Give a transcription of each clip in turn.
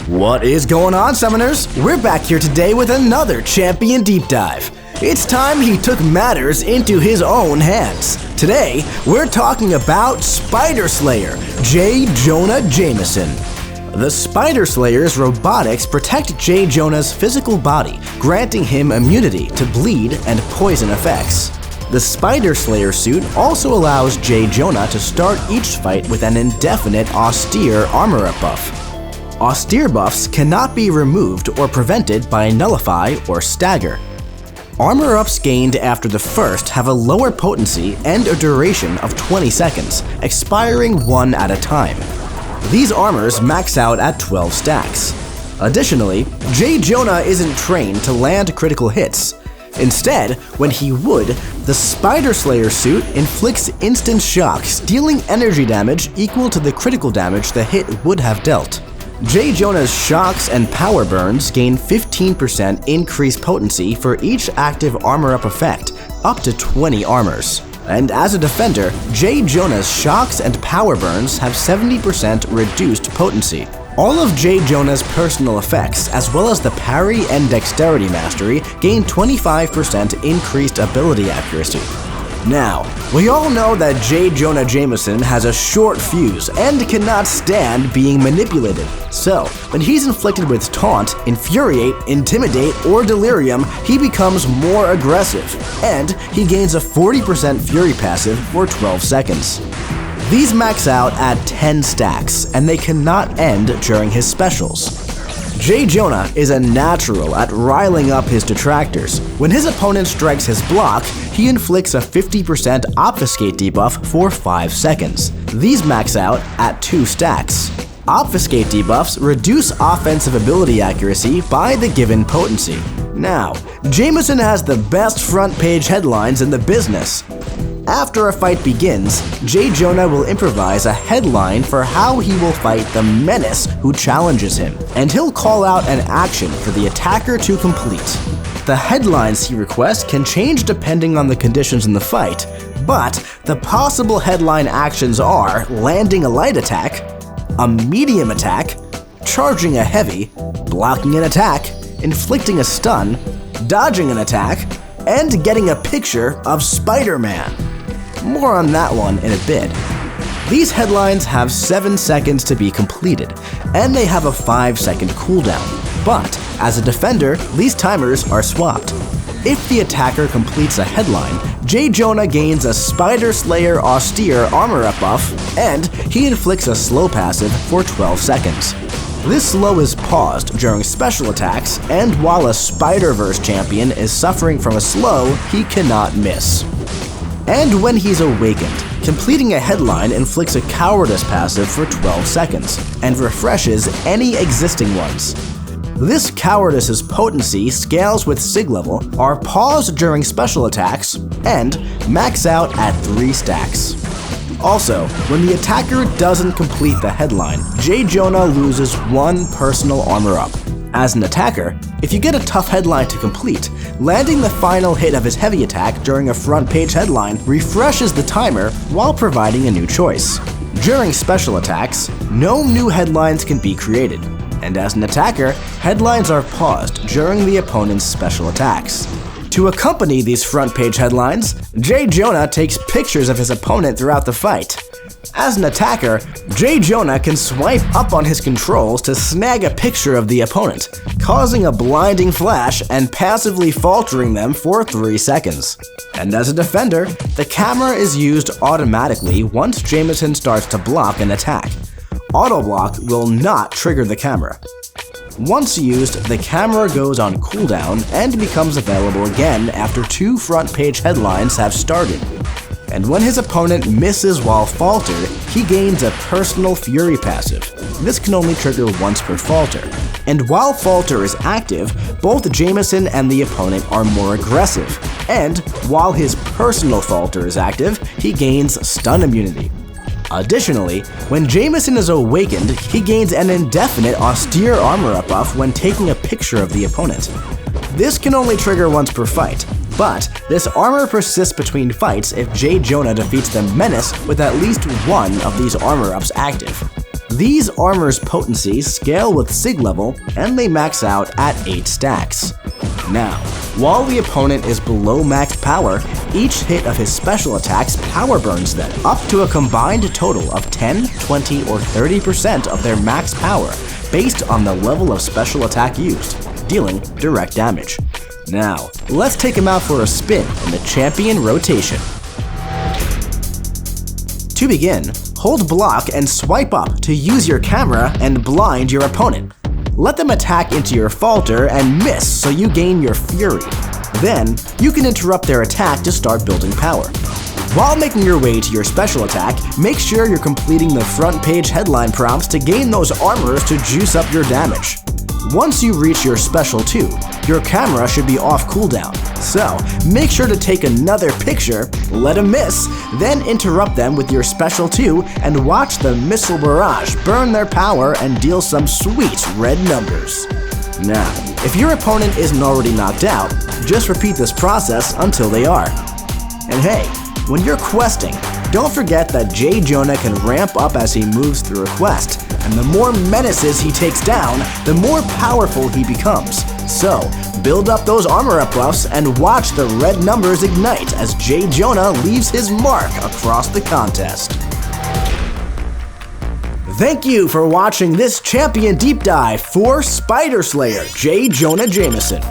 What is going on, Summoners? We're back here today with another Champion Deep Dive. It's time he took matters into his own hands. Today, we're talking about Spider Slayer, Jonah Jameson. The Spider Slayer's robotics protect Jonah's physical body, granting him immunity to bleed and poison effects. The Spider Slayer suit also allows Jonah to start each fight with an indefinite austere armor-up buff. Austere buffs cannot be removed or prevented by nullify or stagger. Armor-ups gained after the first have a lower potency and a duration of 20 seconds, expiring one at a time. These armors max out at 12 stacks. Additionally, Jonah isn't trained to land critical hits. Instead, when he would, the Spider Slayer suit inflicts instant shocks, dealing energy damage equal to the critical damage the hit would have dealt. Jonah's shocks and power burns gain 15% increased potency for each active armor-up effect, up to 20 armors. And as a defender, Jonah's shocks and power burns have 70% reduced potency. All of Jonah's personal effects, as well as the parry and dexterity mastery, gain 25% increased ability accuracy. Now, we all know that Jonah Jameson has a short fuse and cannot stand being manipulated. So, when he's inflicted with Taunt, Infuriate, Intimidate, or Delirium, he becomes more aggressive, and he gains a 40% Fury passive for 12 seconds. These max out at 10 stacks, and they cannot end during his specials. Jonah is a natural at riling up his detractors. When his opponent strikes his block, he inflicts a 50% Obfuscate debuff for 5 seconds. These max out at 2 stacks. Obfuscate debuffs reduce offensive ability accuracy by the given potency. Now, Jameson has the best front page headlines in the business. After a fight begins, Jonah will improvise a headline for how he will fight the menace who challenges him, and he'll call out an action for the attacker to complete. The headlines he requests can change depending on the conditions in the fight, but the possible headline actions are landing a light attack, a medium attack, charging a heavy, blocking an attack, inflicting a stun, dodging an attack, and getting a picture of Spider-Man. More on that one in a bit. These headlines have 7 seconds to be completed, and they have a 5-second cooldown. But, as a defender, these timers are swapped. If the attacker completes a headline, Jonah gains a Spider Slayer austere armor-up buff, and he inflicts a slow passive for 12 seconds. This slow is paused during special attacks, and while a Spider-Verse champion is suffering from a slow, he cannot miss. And when he's awakened, completing a headline inflicts a cowardice passive for 12 seconds, and refreshes any existing ones. This cowardice's potency scales with sig level, are paused during special attacks, and max out at 3 stacks. Also, when the attacker doesn't complete the headline, Jonah loses 1 personal armor-up. As an attacker, if you get a tough headline to complete, landing the final hit of his heavy attack during a front page headline refreshes the timer while providing a new choice. During special attacks, no new headlines can be created, and as an attacker, headlines are paused during the opponent's special attacks. To accompany these front page headlines, Jonah takes pictures of his opponent throughout the fight. As an attacker, Jonah can swipe up on his controls to snag a picture of the opponent, causing a blinding flash and passively faltering them for 3 seconds. And as a defender, the camera is used automatically once Jameson starts to block an attack. Auto block will not trigger the camera. Once used, the camera goes on cooldown and becomes available again after 2 front page headlines have started. And when his opponent misses while faltered, he gains a personal Fury passive. This can only trigger once per falter. And while falter is active, both Jameson and the opponent are more aggressive. And while his personal falter is active, he gains stun immunity. Additionally, when Jameson is awakened, he gains an indefinite austere armor-up buff when taking a picture of the opponent. This can only trigger once per fight, but this armor persists between fights if Jonah defeats the menace with at least one of these armor-ups active. These armor's potency scale with sig level, and they max out at 8 stacks. Now, while the opponent is below maxed power, each hit of his special attacks power burns them up to a combined total of 10, 20, or 30% of their max power based on the level of special attack used, dealing direct damage. Now, let's take him out for a spin in the champion rotation. To begin, hold block and swipe up to use your camera and blind your opponent. Let them attack into your falter and miss so you gain your fury. Then, you can interrupt their attack to start building power. While making your way to your special attack, make sure you're completing the front page headline prompts to gain those armors to juice up your damage. Once you reach your special 2, your camera should be off cooldown, so make sure to take another picture, let them miss, then interrupt them with your special 2 and watch the missile barrage burn their power and deal some sweet red numbers. Now, if your opponent isn't already knocked out, just repeat this process until they are. And hey, when you're questing, don't forget that J. Jonah can ramp up as he moves through a quest, and the more menaces he takes down, the more powerful he becomes. So, build up those armor up buffs and watch the red numbers ignite as J. Jonah leaves his mark across the contest. Thank you for watching this champion deep dive for Spider Slayer J. Jonah Jameson.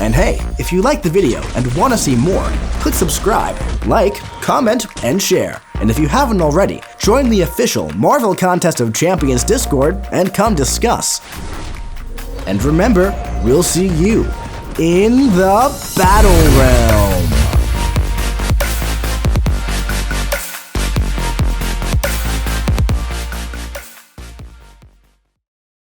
And hey, if you liked the video and want to see more, click subscribe, like, comment, and share. And if you haven't already, join the official Marvel Contest of Champions Discord and come discuss. And remember, we'll see you in the Battle Realm.